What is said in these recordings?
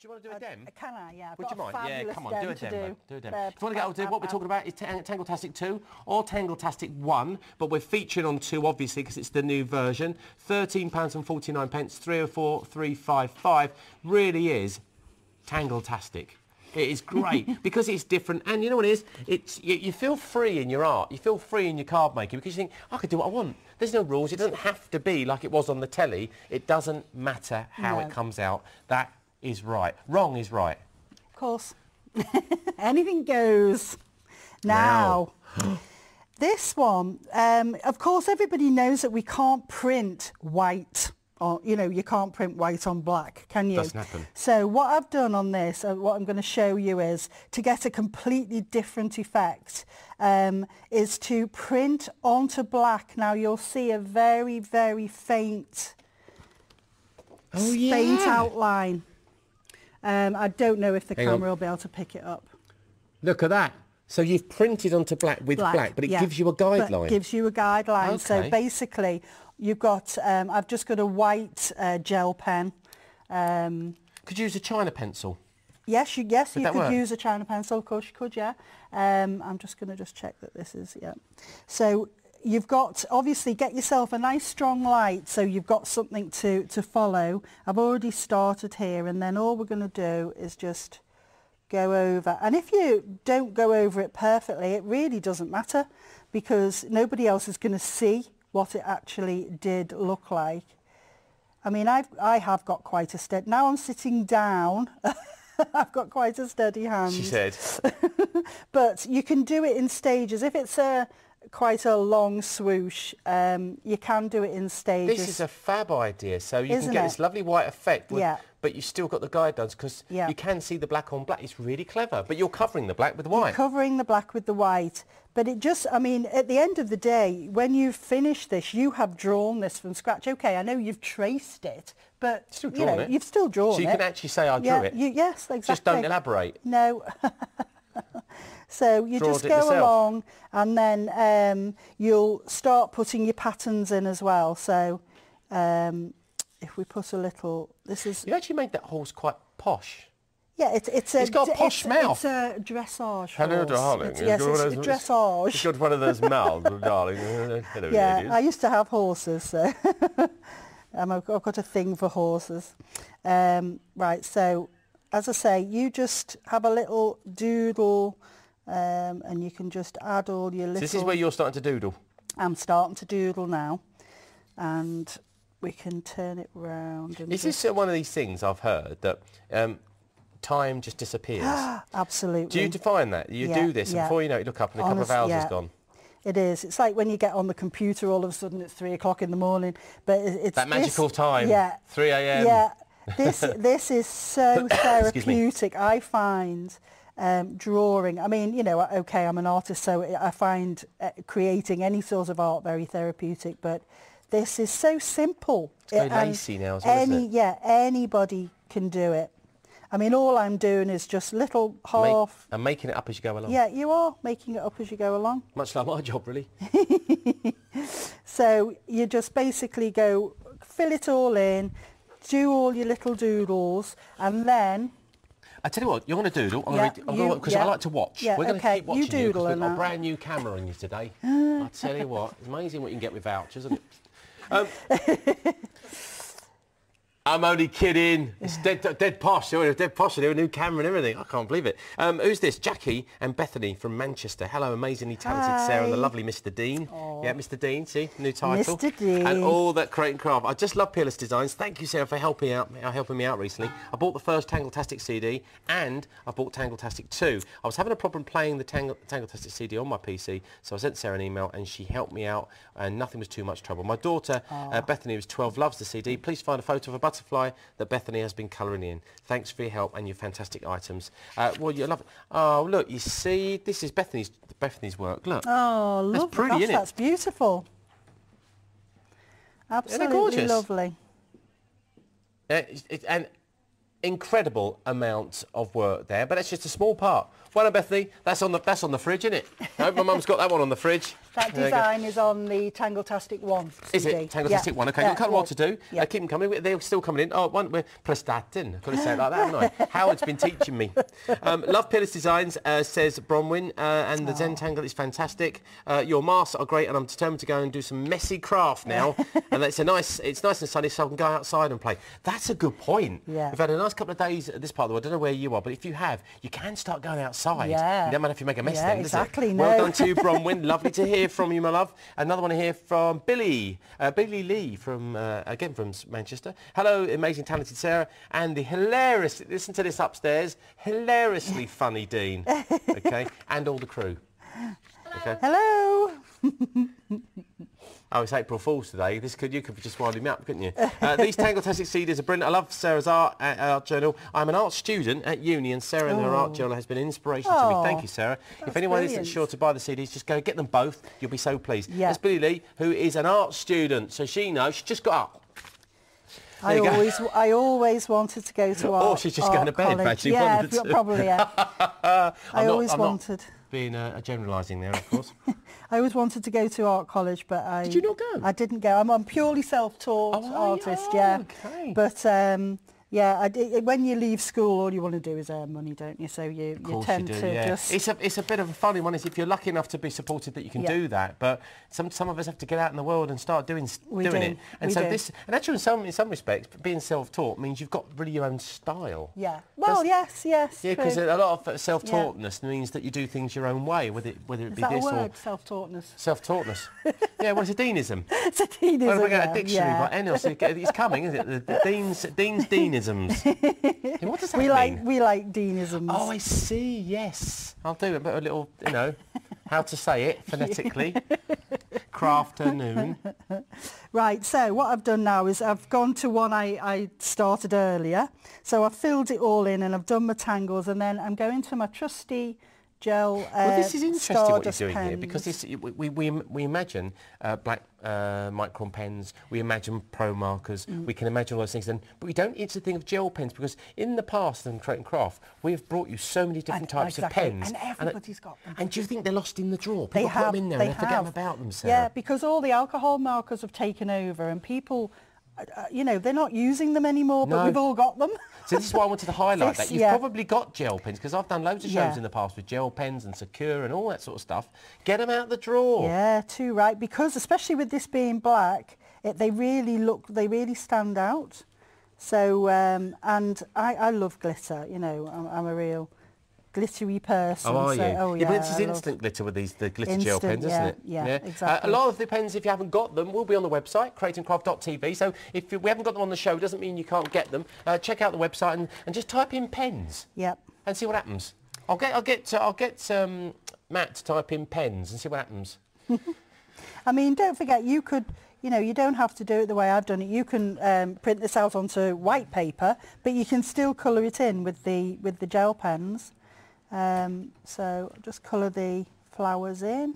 you want to do a dem? Can I? Yeah. Would you mind? Yeah, come on, do a dem. Do a dem. If you want to get what we're talking about is Tangletastic 2 or Tangletastic 1, but we're featuring on 2 obviously because it's the new version. £13.49, 304,355. Really is Tangletastic. It is great because it's different, and you know what it is? It's you feel free in your art. You feel free in your card making because you think I could do what I want. There's no rules. It doesn't have to be like it was on the telly. It doesn't matter how it comes out. That is right. Wrong is right. Of course. Anything goes. Now. This one, of course, everybody knows that we can't print white. You know, you can't print white on black, can you? Doesn't happen. So what I've done on this, what I'm going to show you is, to get a completely different effect, is to print onto black. Now you'll see a very, very faint, faint outline. I don't know if the camera will be able to pick it up. Look at that. So you've printed onto black with black, but it gives you a guideline. But it gives you a guideline. Okay. So basically, you've got, I've just got a white gel pen. Could you use a China pencil? Yes, you could use a China pencil, of course you could, yeah. I'm just going to check that this is, So you've got, obviously, get yourself a nice strong light so you've got something to follow. I've already started here, and then all we're going to do is just go over. And if you don't go over it perfectly, it really doesn't matter because nobody else is going to see what it actually did look like. I mean, I have got quite a steady... Now I'm sitting down. I've got quite a steady hand. She said. But you can do it in stages. If it's quite a long swoosh, you can do it in stages. This is a fab idea. So you can get this lovely white effect, but you've still got the guidelines because you can see the black on black. It's really clever. But you're covering the black with the white. You're covering the black with the white. But it just, I mean, at the end of the day, when you finish this, you have drawn this from scratch. OK, I know you've traced it, but you've still drawn it. So you can actually say, I drew it. Yes, exactly. Just don't elaborate. No. So you just go along, and then you'll start putting your patterns in as well. So if we put a little, this is... You actually made that horse quite posh. Yeah, it's got a posh mouth. It's a dressage Hello, horse. darling. Yes, it's dressage. It's got one of those mouths, darling. Hello, ladies. I used to have horses, so I've got a thing for horses. Right, so as I say, you just have a little doodle, and you can just add all your little... So this is where you're starting to doodle? I'm starting to doodle now, and we can turn it round. And is this one of these things I've heard that time just disappears? Absolutely. Do you define that? You do this, and before you know it, you look up and a couple of hours is gone. It is. It's like when you get on the computer, all of a sudden it's 3 o'clock in the morning. But it's that magical time. 3 a.m. Yeah. This is so therapeutic. I find drawing. I mean, you know, okay, I'm an artist, so I find creating any sort of art very therapeutic. But this is so simple. It's very lacy now, isn't it? Yeah, anybody can do it. I mean, all I'm doing is just little half... And making it up as you go along. Yeah, you are making it up as you go along. Much like my job, really. So you just basically go, fill it all in, do all your little doodles, and then... I tell you what, you're going to doodle, because I like to watch. Yeah, we're going to keep watching you because we've got a now. brand new camera on you today. I tell you what, it's amazing what you can get with vouchers, isn't it? I'm only kidding. It's dead posh. Dead posh. They have a new camera and everything. I can't believe it. Who's this? Jackie and Bethany from Manchester. Hello, amazingly talented Sarah and the lovely Mr. Dean. Aww. Yeah, Mr. Dean. See, new title. Mr. Dean. And all that create and craft. I just love Peerless Designs. Thank you, Sarah, for helping me out recently. I bought the first Tangletastic CD and I bought Tangletastic 2. I was having a problem playing the Tangletastic CD on my PC, so I sent Sarah an email and she helped me out, and nothing was too much trouble. My daughter, Bethany, who's 12, loves the CD. Please find a photo of a butterfly that Bethany has been colouring in. Thanks for your help and your fantastic items. Well, you love it. Oh, look, you see, this is Bethany's work. Look. Oh, lovely. That's pretty, isn't it? That's beautiful. Absolutely lovely. An incredible amount of work there, but that's just a small part. Well done, Bethany. That's on the fridge, isn't it? No, my mum's got that one on the fridge. That design is on the Tangletastic 1 CD. Is it? Tangletastic 1. OK, you've got a while to do. Yeah. Keep them coming. They're still coming in. Oh, we're prestatin. I've got to say it like that, haven't I? Howard's been teaching me. Love Peerless Designs, says Bronwyn, and the Zen Tangle is fantastic. Your masks are great, and I'm determined to go and do some messy craft now. And it's nice and sunny, so I can go outside and play. That's a good point. Yeah. We've had a nice couple of days at this part of the world. I don't know where you are, but if you have, you can start going outside. Yeah. You don't matter if you make a mess then, exactly. does it? No. Well done to you, Bronwyn. Lovely to hear from you, my love. Another one here from Billy Lee from again from Manchester. Hello, amazing, talented Sarah, and the hilarious. Listen to this upstairs. Hilariously funny Dean. Okay, and all the crew. Okay. Hello. Oh, it's April Fool's today. You could just wind me up, couldn't you? These Tangletastic CDs are brilliant. I love Sarah's art journal. I'm an art student at uni, and Sarah and her art journal has been an inspiration to me. Thank you, Sarah. If anyone isn't sure to buy the CDs, just go get them both. You'll be so pleased. Yeah. That's Billy Lee, who is an art student, so she knows. She just got up. I always wanted to go to art. Oh, she's just going to bed, actually. Yeah, probably. Yeah. I always wanted. Being generalising there, of course. I always wanted to go to art college, but Did you not go? I didn't go. I'm purely self-taught artist, yeah. Okay. But yeah, when you leave school, all you want to do is earn money, don't you? So you tend to just... It's a bit of a funny one, is if you're lucky enough to be supported that you can do that, but some of us have to get out in the world and start doing it. And so this, and actually in some respects, being self-taught means you've got really your own style. Yeah. Well, yes. Yeah, because a lot of self-taughtness means that you do things your own way, whether it be is that this a word, or self-taughtness. Self-taughtness. Yeah, well, it's a deanism. It's a deanism. Well, we get a dictionary, but it's coming, isn't it? The Dean's deanisms. What does that mean? We like deanisms. Oh, I see. Yes, I'll do a little, how to say it phonetically. Crafternoon. Right. So what I've done now is I've gone to one I started earlier. So I've filled it all in and I've done my tangles, and then I'm going to my trusty gel. Well, this is interesting what you're doing pens. here, because we imagine black micron pens, we imagine pro markers, we can imagine all those things, but we don't need to think of gel pens, because in the past in Create and Craft we have brought you so many different types of pens, and everybody's got them. And do you think they're lost in the drawer? People put them in there and they forget about them, Sarah. Yeah, because all the alcohol markers have taken over, and people, they're not using them anymore, but we've all got them. So this is why I wanted to highlight that. You've probably got gel pens, because I've done loads of shows in the past with gel pens and Secure and all that sort of stuff. Get them out the drawer. Yeah, too right, because especially with this being black, they really stand out. So, and I love glitter, I'm a real glittery person. Oh, are you? Oh, yeah, but this is instant glitter with the glitter gel pens, isn't it? Yeah, exactly. A lot of the pens, if you haven't got them, will be on the website, createandcraft.tv. So if we haven't got them on the show, doesn't mean you can't get them. Check out the website and just type in pens. Yep. And see what happens. I'll get Matt to type in pens and see what happens. I mean, don't forget, you could. You don't have to do it the way I've done it. You can print this out onto white paper, but you can still colour it in with the gel pens. So just colour the flowers in.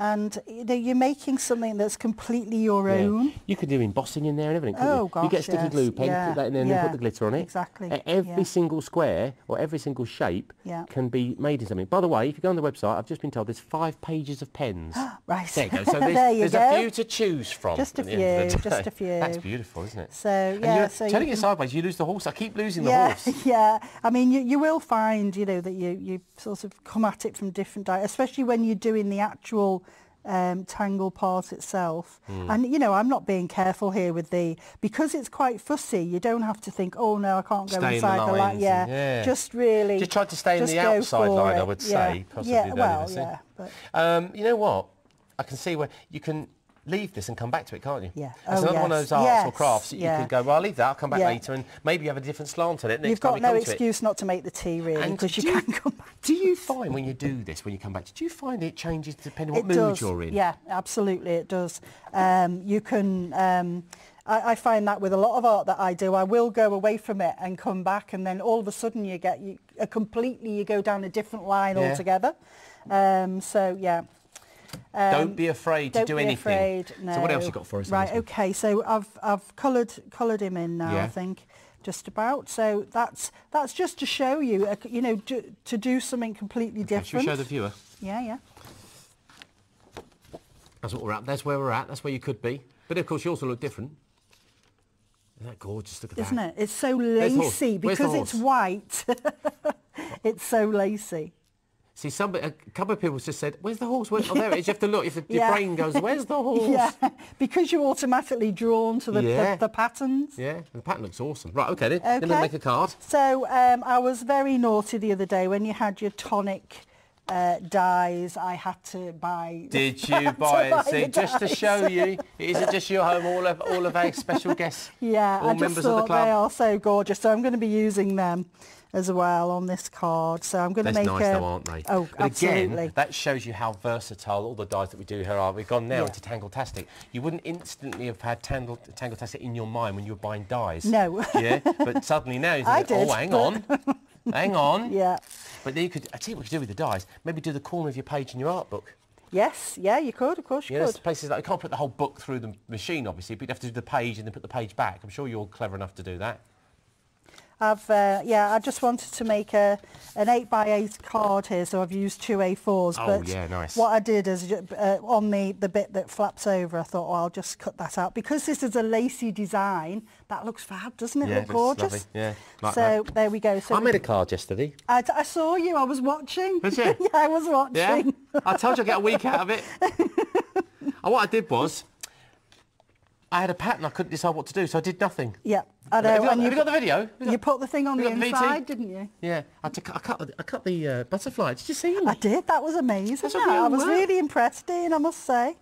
And you're making something that's completely your own. You could do embossing in there and everything. Oh, gosh, you get a sticky glue pen, put that in there, and then put the glitter on it. Exactly. Every single square or every single shape can be made in something. By the way, if you go on the website, I've just been told there's 5 pages of pens. Right. There you go. So there's a few to choose from. Just a few. Just a few. That's beautiful, isn't it? So yeah. So turning it sideways, you lose the horse. I keep losing the horse. Yeah. I mean, you will find, that you sort of come at it from different, especially when you're doing the actual tangle part itself. And I'm not being careful here with because it's quite fussy, you don't have to think, oh no, I can't go inside the line. Just really just try to stay in the outside line, I would say, possibly. But you know what, I can see where you can leave this and come back to it, can't you? Yeah. It's another one of those arts or crafts that you could go, well, I'll leave that, I'll come back later, and maybe you have a different slant on it next time you come to it. You've got no excuse not to make the tea, really, because you can come back. Do you find when you do this, when you come back, do you find it changes depending on what mood you're in? Yeah, absolutely, it does. You can... I find that with a lot of art that I do, I will go away from it and come back, and then all of a sudden you go down a different line altogether. So, yeah. Don't be afraid to do anything. Afraid, no. So what else you got for us? Right, okay, so I've coloured him in now, I think. just about. So that's just to show you, you know, to do something completely different. Should we show the viewer? Yeah, yeah. That's what we're at. That's where we're at. That's where you could be. But of course, you also look different. Isn't that gorgeous? Look at that. Isn't it? It's so lacy because it's white. It's so lacy. See, a couple of people just said, "Where's the horse?" Oh, there it is. You have to look. Your brain goes, "Where's the horse?" Yeah, because you're automatically drawn to the patterns. Yeah, the pattern looks awesome. Right, okay, then let's make a card. So I was very naughty the other day when you had your tonic dies. I had to buy. Did you buy it? See, just to show you, it isn't just your home. All of our special guests. Yeah, all I just members thought of the club. they are so gorgeous. So I'm going to be using them as well on this card. So I'm going to make nice though, aren't they? Oh, but absolutely. Again, that shows you how versatile all the dies that we do here are. We've gone now into Tangletastic. You wouldn't instantly have had Tangletastic in your mind when you were buying dies. No. Yeah, but suddenly now you think, oh, hang on. Hang on. Yeah. But then I tell you what you could do with the dies. Maybe do the corner of your page in your art book. Yes, yeah, you could, of course you could. There's places like, you can't put the whole book through the machine, obviously, but you'd have to do the page and then put the page back. I'm sure you're clever enough to do that. I just wanted to make an 8x8 card here, so I've used 2 A4s. Oh, but yeah, nice. What I did is on the bit that flaps over, I thought, well, I'll just cut that out. Because this is a lacy design, that looks fab, doesn't it? Yeah, look gorgeous? Lovely. Yeah, like so that. There we go. So I made a card yesterday. I saw you, I was watching. Did you? Yeah, I was watching. Yeah? I told you I'd get a week out of it. What I did was, I had a pattern, I couldn't decide what to do, so I did nothing. Yeah, I know. Have you got the video? You put the thing on the inside, didn't you? Yeah, I cut the butterfly. Did you see me? I did, that was amazing. I was really impressed, Dean, I must say.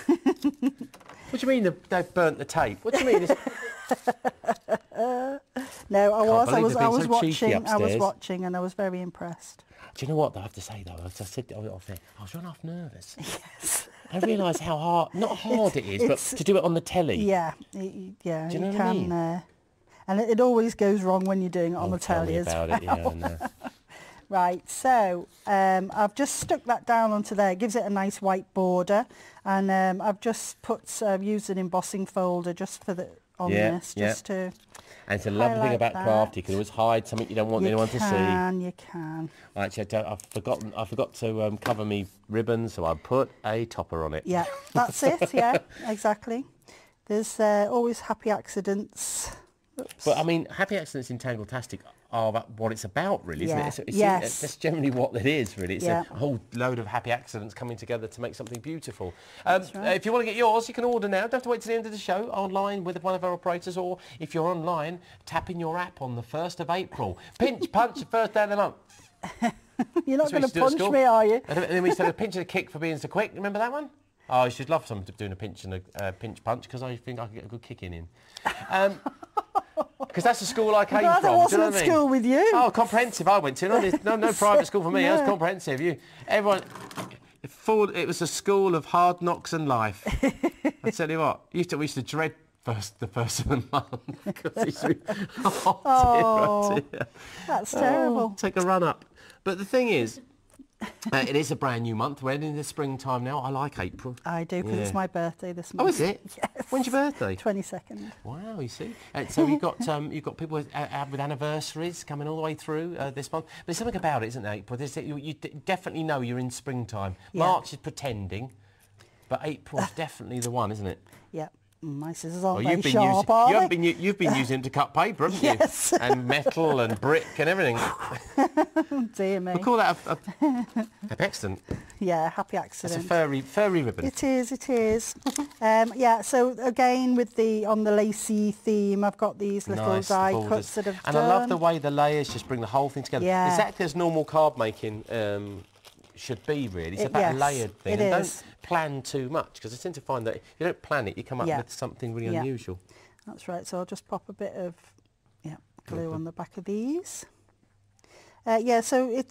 What do you mean they've burnt the tape? What do you mean? No, I was so watching and I was very impressed. Do you know what I have to say though? As I said off there, I was running off nervous. Yes. I realised how not hard it is, but to do it on the telly. Yeah, yeah. Do you know what I mean? And it always goes wrong when you're doing it on the telly as well. It, yeah, Right, so I've just stuck that down onto there. It gives it a nice white border, and I've just used an embossing folder just for this, just to. And it's a lovely thing about craft. You can always hide something you don't want anyone to see. You can. Actually, I forgot to cover me ribbons, so I put a topper on it. Yeah, that's it. Yeah, exactly. There's always happy accidents. Oops. But I mean, happy accidents in Tangletastic are what it's about, really, isn't it? Yes. That's generally what it is, really. It's a whole load of happy accidents coming together to make something beautiful. Right. If you want to get yours, you can order now. Don't have to wait till the end of the show, online with one of our operators, or if you're online, tap in your app on the 1st of April. Pinch, punch, the first day of the month. You're not going to punch me, are you? And then we said a pinch and a kick for being so quick. Remember that one? Oh, you should love someone doing a pinch and a pinch punch, because I think I could get a good kick in. Because that's the school I came from. I wasn't at school with you. Oh, comprehensive I went to. No private school for me. It was comprehensive. It was a school of hard knocks and life. I tell you what, we used to dread the first of the month. Dear. That's terrible. Take a run up. But the thing is, it is a brand new month. We're in the springtime now. I like April. I do, because it's my birthday this month. Oh, is it? Yes. When's your birthday? 22nd. Wow, you see. So you've got people with anniversaries coming all the way through this month. But there's something about it, isn't there, April? You definitely know you're in springtime. Yeah. March is pretending, but April's definitely the one, isn't it? Yeah. My scissors aren't very sharp, are they? You've been using them to cut paper, haven't you? Yes. And metal and brick and everything. Oh, dear me. We call that a accident. Yeah, happy accident. It's a furry ribbon. It is, it is. Yeah, so again, on the lacy theme, I've got these little die cuts that have done. And I love the way the layers just bring the whole thing together. Yeah. Exactly as normal card making should be, really. It's about a layered thing. And don't plan too much, because I tend to find that if you don't plan it, you come up with something really unusual. That's right. So I'll just pop a bit of glue on the back of these. So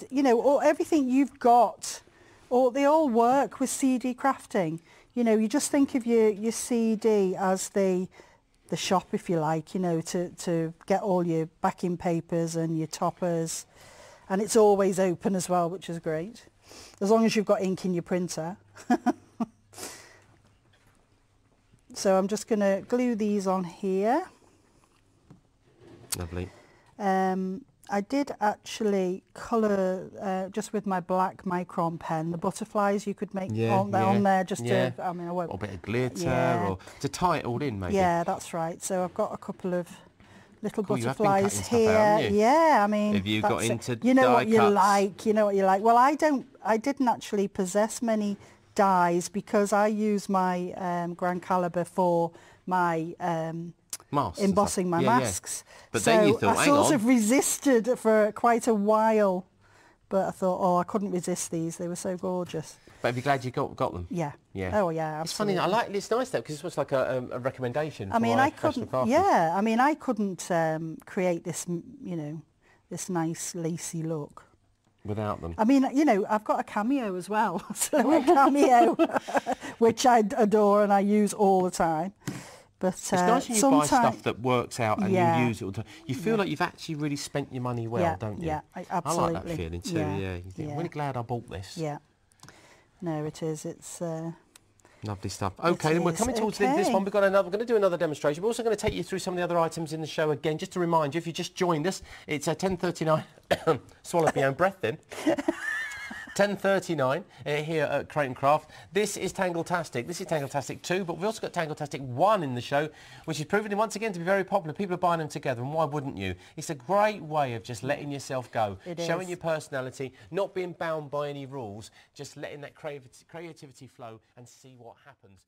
everything you've got, they all work with CD crafting. You just think of your CD as the shop, if you like, to get all your backing papers and your toppers, and it's always open as well, which is great, as long as you've got ink in your printer. So I'm just going to glue these on here. Lovely. I did actually colour just with my black micron pen the butterflies you could make on there just to, I mean, I won't... Or a bit of glitter or to tie it all in maybe. Yeah, that's right. So I've got a couple of little butterflies you have been here. Stuff out, haven't you? Yeah, I mean... Have you got into you know what you cuts? like, you know what you like. Well, I didn't actually possess many dies because I use my Grand Caliber for my... embossing my masks. But so then you thought, I sort of resisted for quite a while, but I thought, oh, I couldn't resist these. They were so gorgeous. But are you glad you got them? Yeah. Yeah. Oh yeah, absolutely. It's funny. It's nice though because it's almost like a recommendation. I mean, I couldn't. Yeah. I mean, I couldn't create this, you know, this nice lacy look without them. I mean, you know, I've got a cameo as well. So a cameo, which I adore and I use all the time. But it's nice when you buy stuff that works out and you use it all the time. You feel like you've actually really spent your money well, don't you? Yeah, absolutely. I like that feeling too, yeah. You think, I'm really glad I bought this. Yeah. No, it is. It's... lovely stuff. Okay, then we're coming towards the end of this one. We're going to do another demonstration. We're also going to take you through some of the other items in the show again, just to remind you, if you just joined us, it's 10:39. Swallowed my own breath then. 10:39 here at Crate & Craft. This is Tangletastic. This is Tangletastic 2, but we've also got Tangletastic 1 in the show, which is proving once again to be very popular. People are buying them together, and why wouldn't you? It's a great way of just letting yourself go, showing your personality, not being bound by any rules, just letting that creativity flow and see what happens.